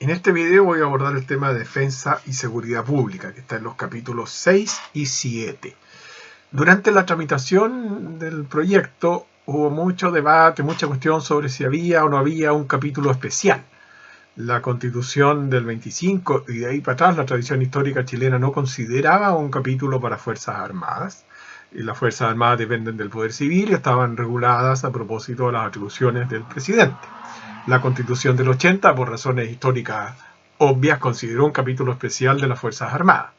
En este video voy a abordar el tema de defensa y seguridad pública, que está en los capítulos 6 y 7. Durante la tramitación del proyecto hubo mucho debate, mucha cuestión sobre si había o no había un capítulo especial. La Constitución del 25 y de ahí para atrás la tradición histórica chilena no consideraba un capítulo para Fuerzas Armadas. Y las Fuerzas Armadas dependen del Poder Civil y estaban reguladas a propósito de las atribuciones del presidente. La Constitución del 80, por razones históricas obvias, consideró un capítulo especial de las Fuerzas Armadas.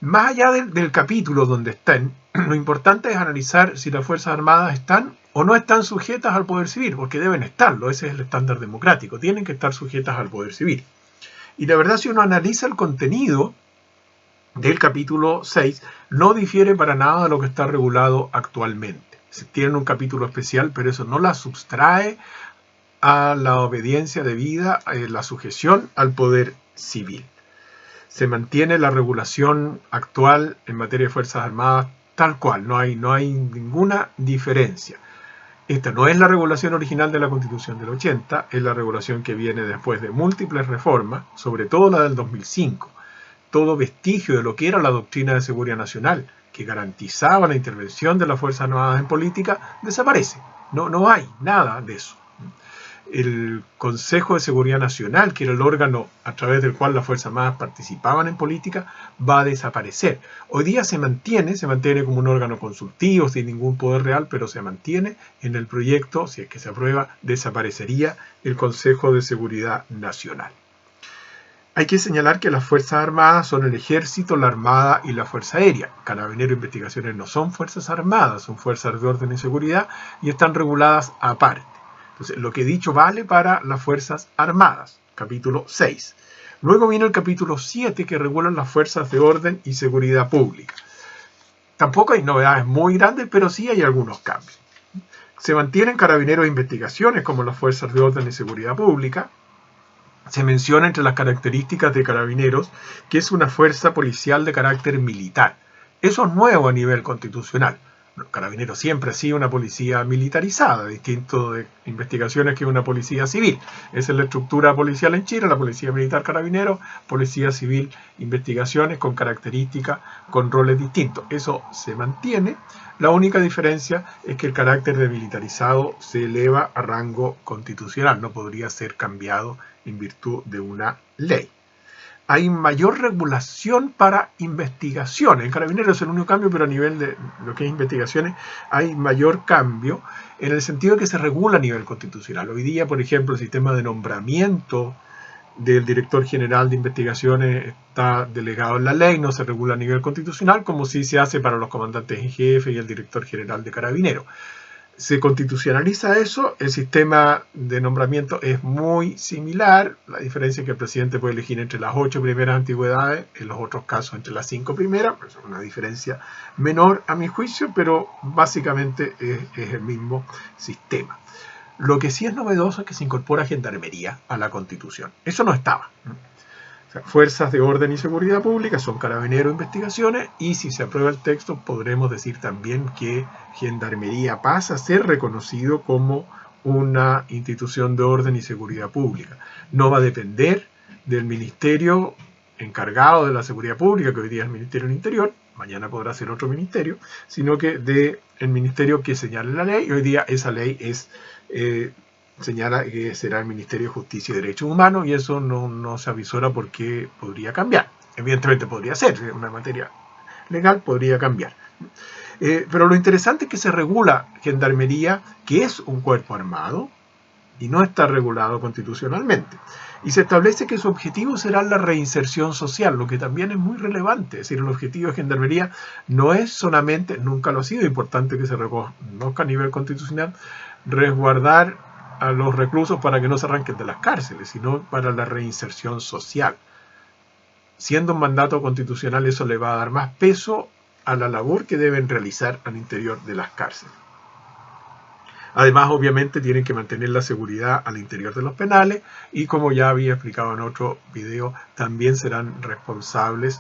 Más allá del capítulo donde estén, lo importante es analizar si las Fuerzas Armadas están o no están sujetas al Poder Civil, porque deben estarlo, ese es el estándar democrático, tienen que estar sujetas al Poder Civil. Y la verdad, si uno analiza el contenido del capítulo 6, no difiere para nada de lo que está regulado actualmente. Tienen un capítulo especial, pero eso no la sustrae a la obediencia debida, la sujeción al Poder Civil. Se mantiene la regulación actual en materia de Fuerzas Armadas tal cual, no hay ninguna diferencia. Esta no es la regulación original de la Constitución del 80, es la regulación que viene después de múltiples reformas, sobre todo la del 2005. Todo vestigio de lo que era la doctrina de seguridad nacional, que garantizaba la intervención de las Fuerzas Armadas en política, desaparece. No hay nada de eso. El Consejo de Seguridad Nacional, que era el órgano a través del cual las Fuerzas Armadas participaban en política, va a desaparecer. Hoy día se mantiene como un órgano consultivo, sin ningún poder real, pero se mantiene en el proyecto, si es que se aprueba, desaparecería el Consejo de Seguridad Nacional. Hay que señalar que las Fuerzas Armadas son el Ejército, la Armada y la Fuerza Aérea. Carabineros e Investigaciones no son Fuerzas Armadas, son Fuerzas de Orden y Seguridad y están reguladas aparte. Entonces, lo que he dicho vale para las Fuerzas Armadas, capítulo 6. Luego viene el capítulo 7 que regula las Fuerzas de Orden y Seguridad Pública. Tampoco hay novedades muy grandes, pero sí hay algunos cambios. Se mantienen Carabineros e Investigaciones como las Fuerzas de Orden y Seguridad Pública. Se menciona entre las características de Carabineros que es una fuerza policial de carácter militar. Eso es nuevo a nivel constitucional. Carabineros siempre ha sido una policía militarizada, distinto de investigaciones que una policía civil. Esa es la estructura policial en Chile, la policía militar Carabineros, policía civil investigaciones con características, con roles distintos. Eso se mantiene. La única diferencia es que el carácter de militarizado se eleva a rango constitucional, no podría ser cambiado en virtud de una ley. Hay mayor regulación para investigaciones. En Carabineros es el único cambio, pero a nivel de lo que es investigaciones hay mayor cambio en el sentido de que se regula a nivel constitucional. Hoy día, por ejemplo, el sistema de nombramiento del director general de investigaciones está delegado en la ley, no se regula a nivel constitucional, como sí se hace para los comandantes en jefe y el director general de Carabineros. Se constitucionaliza eso, el sistema de nombramiento es muy similar, la diferencia es que el presidente puede elegir entre las 8 primeras antigüedades, en los otros casos entre las 5 primeras, es una diferencia menor a mi juicio, pero básicamente es el mismo sistema. Lo que sí es novedoso es que se incorpora gendarmería a la Constitución, eso no estaba. Fuerzas de Orden y Seguridad Pública son Carabineros e Investigaciones y si se aprueba el texto podremos decir también que Gendarmería pasa a ser reconocido como una institución de orden y seguridad pública. No va a depender del ministerio encargado de la seguridad pública, que hoy día es el Ministerio del Interior, mañana podrá ser otro ministerio, sino que del ministerio que señale la ley, y hoy día esa ley es señala que será el Ministerio de Justicia y Derechos Humanos y eso no se avisora porque podría cambiar. Evidentemente podría ser, una materia legal podría cambiar. Pero lo interesante es que se regula Gendarmería, que es un cuerpo armado y no está regulado constitucionalmente. Y se establece que su objetivo será la reinserción social, lo que también es muy relevante. Es decir, el objetivo de Gendarmería no es solamente, nunca lo ha sido, importante que se reconozca a nivel constitucional, resguardar a los reclusos para que no se arranquen de las cárceles, sino para la reinserción social. Siendo un mandato constitucional, eso le va a dar más peso a la labor que deben realizar al interior de las cárceles. Además, obviamente, tienen que mantener la seguridad al interior de los penales y, como ya había explicado en otro video, también serán responsables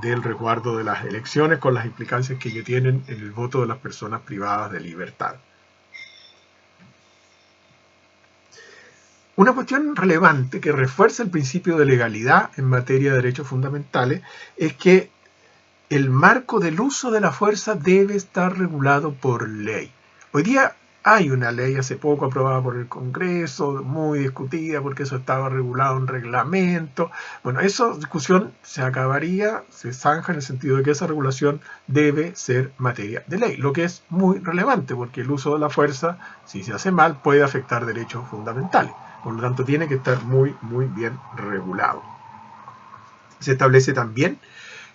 del resguardo de las elecciones con las implicancias que ello tienen en el voto de las personas privadas de libertad. Una cuestión relevante que refuerza el principio de legalidad en materia de derechos fundamentales es que el marco del uso de la fuerza debe estar regulado por ley. Hoy día hay una ley hace poco aprobada por el Congreso, muy discutida porque eso estaba regulado en reglamento. Bueno, esa discusión se acabaría, se zanja en el sentido de que esa regulación debe ser materia de ley, lo que es muy relevante porque el uso de la fuerza, si se hace mal, puede afectar derechos fundamentales. Por lo tanto, tiene que estar muy bien regulado. Se establece también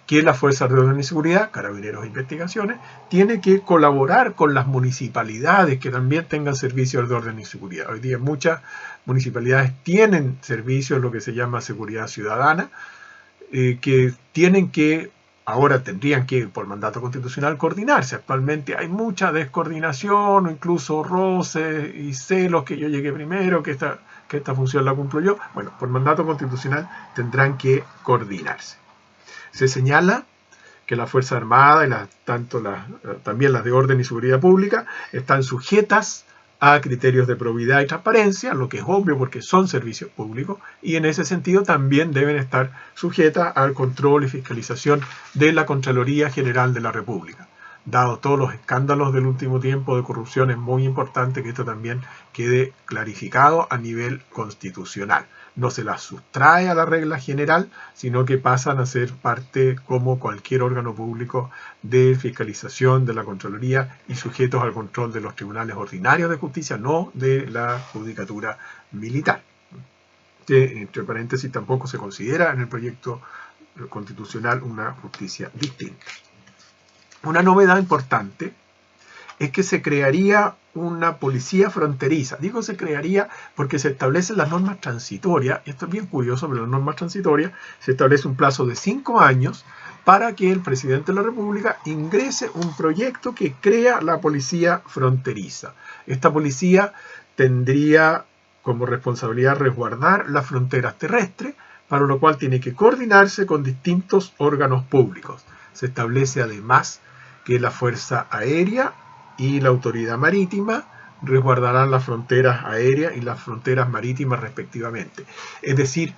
que las fuerzas de orden y seguridad, carabineros e investigaciones, tiene que colaborar con las municipalidades que también tengan servicios de orden y seguridad. Hoy día muchas municipalidades tienen servicios, lo que se llama seguridad ciudadana, que tienen que, ahora tendrían que, por mandato constitucional, coordinarse. Actualmente hay mucha descoordinación o incluso roces y celos, que yo llegué primero, que esta función la cumplo yo. Bueno, por mandato constitucional tendrán que coordinarse. Se señala que las Fuerzas Armadas, también las de orden y seguridad pública, están sujetas a criterios de probidad y transparencia, lo que es obvio porque son servicios públicos, y en ese sentido también deben estar sujetas al control y fiscalización de la Contraloría General de la República. Dado todos los escándalos del último tiempo de corrupción, es muy importante que esto también quede clarificado a nivel constitucional. No se las sustrae a la regla general, sino que pasan a ser parte, como cualquier órgano público, de fiscalización de la Contraloría y sujetos al control de los tribunales ordinarios de justicia, no de la judicatura militar. Que, entre paréntesis, tampoco se considera en el proyecto constitucional una justicia distinta. Una novedad importante es que se crearía una policía fronteriza. Digo se crearía porque se establecen las normas transitorias, y esto es bien curioso, pero las normas transitorias se establece un plazo de 5 años para que el presidente de la República ingrese un proyecto que crea la policía fronteriza. Esta policía tendría como responsabilidad resguardar las fronteras terrestres, para lo cual tiene que coordinarse con distintos órganos públicos. Se establece además que la Fuerza Aérea y la Autoridad Marítima resguardarán las fronteras aéreas y las fronteras marítimas respectivamente. Es decir,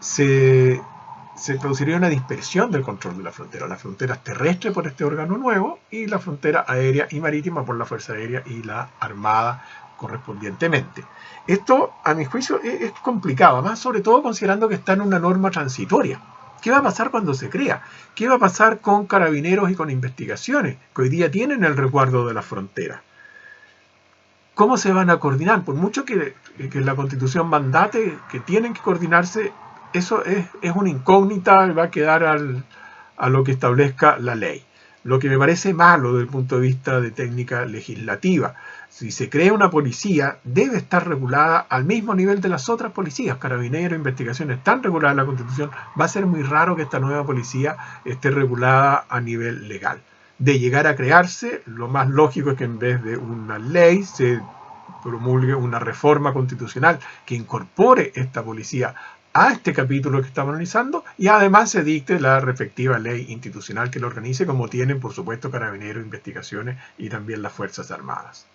se produciría una dispersión del control de la frontera. Las fronteras terrestres por este órgano nuevo y la frontera aérea y marítima por la Fuerza Aérea y la Armada correspondientemente. Esto, a mi juicio, es complicado, más sobre todo considerando que está en una norma transitoria. ¿Qué va a pasar cuando se crea? ¿Qué va a pasar con carabineros y con investigaciones que hoy día tienen el resguardo de las fronteras? ¿Cómo se van a coordinar? Por mucho que la Constitución mandate que tienen que coordinarse, eso es una incógnita y va a quedar a lo que establezca la ley. Lo que me parece malo desde el punto de vista de técnica legislativa. Si se crea una policía, debe estar regulada al mismo nivel de las otras policías. Carabineros, investigaciones están reguladas en la Constitución. Va a ser muy raro que esta nueva policía esté regulada a nivel legal. De llegar a crearse, lo más lógico es que en vez de una ley se promulgue una reforma constitucional que incorpore esta policía a este capítulo que estamos analizando y además se dicte la respectiva ley institucional que lo organice, como tienen por supuesto Carabineros, investigaciones y también las Fuerzas Armadas.